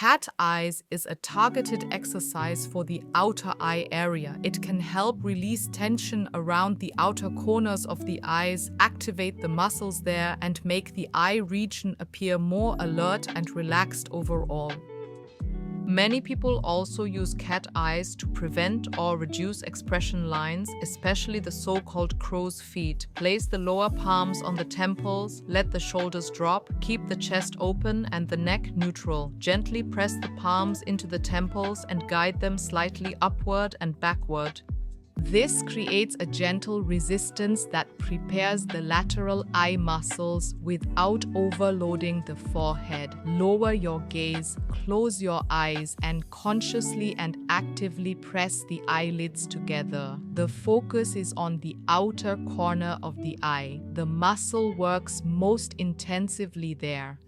Cat eyes is a targeted exercise for the outer eye area. It can help release tension around the outer corners of the eyes, activate the muscles there, and make the eye region appear more alert and relaxed overall. Many people also use cat eyes to prevent or reduce expression lines, especially the so-called crow's feet. Place the lower palms on the temples, let the shoulders drop, keep the chest open and the neck neutral. Gently press the palms into the temples and guide them slightly upward and backward. This creates a gentle resistance that prepares the lateral eye muscles without overloading the forehead. Lower your gaze, close your eyes, and consciously and actively press the eyelids together. The focus is on the outer corner of the eye. The muscle works most intensively there.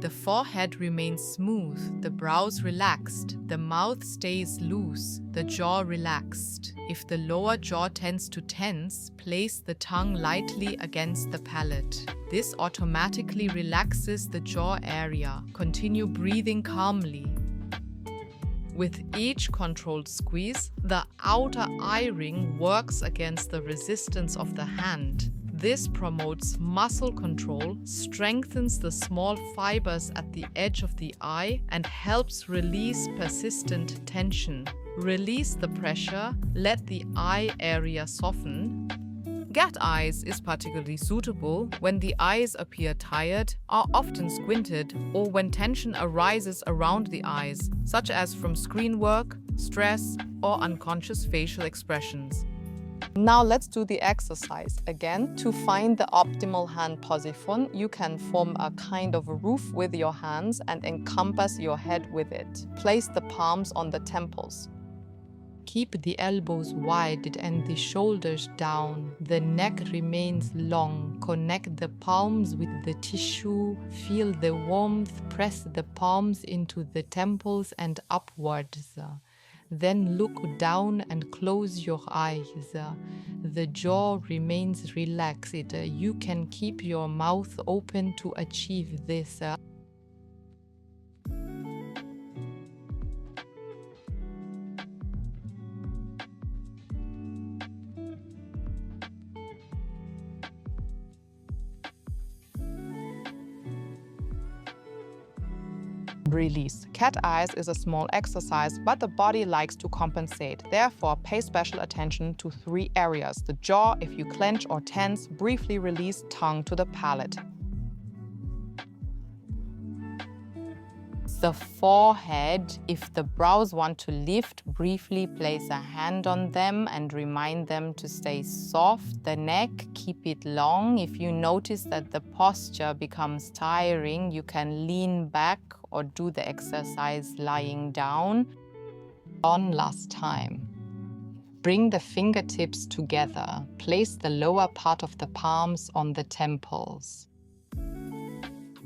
The forehead remains smooth, the brows relaxed, the mouth stays loose, the jaw relaxed. If the lower jaw tends to tense, place the tongue lightly against the palate. This automatically relaxes the jaw area. Continue breathing calmly. With each controlled squeeze, the outer eye ring works against the resistance of the hand. This promotes muscle control, strengthens the small fibers at the edge of the eye, and helps release persistent tension. Release the pressure, let the eye area soften. Cat eyes is particularly suitable when the eyes appear tired, are often squinted, or when tension arises around the eyes, such as from screen work, stress, or unconscious facial expressions. Now let's do the exercise. Again, to find the optimal hand position, you can form a kind of a roof with your hands and encompass your head with it. Place the palms on the temples. Keep the elbows wide and the shoulders down. The neck remains long. Connect the palms with the tissue. Feel the warmth. Press the palms into the temples and upwards. Then look down and close your eyes. The jaw remains relaxed. You can keep your mouth open to achieve this. Release. Cat eyes is a small exercise, but the body likes to compensate. Therefore, pay special attention to 3 areas. The jaw, if you clench or tense, briefly release tongue to the palate. The forehead, if the brows want to lift, briefly place a hand on them and remind them to stay soft. The neck, keep it long. If you notice that the posture becomes tiring, you can lean back or do the exercise lying down. One last time. Bring the fingertips together. Place the lower part of the palms on the temples.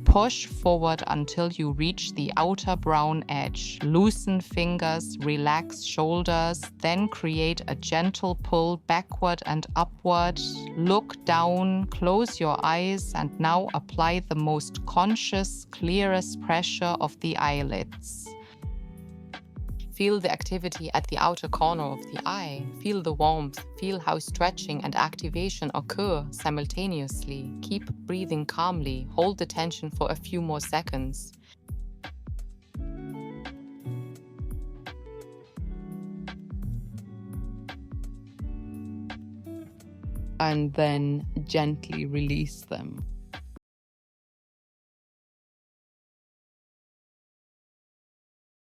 Push forward until you reach the outer brown edge. Loosen fingers, relax shoulders, then create a gentle pull backward and upward. Look down, close your eyes, and now apply the most conscious, clearest pressure of the eyelids. Feel the activity at the outer corner of the eye. Feel the warmth. Feel how stretching and activation occur simultaneously. Keep breathing calmly. Hold the tension for a few more seconds. And then gently release them.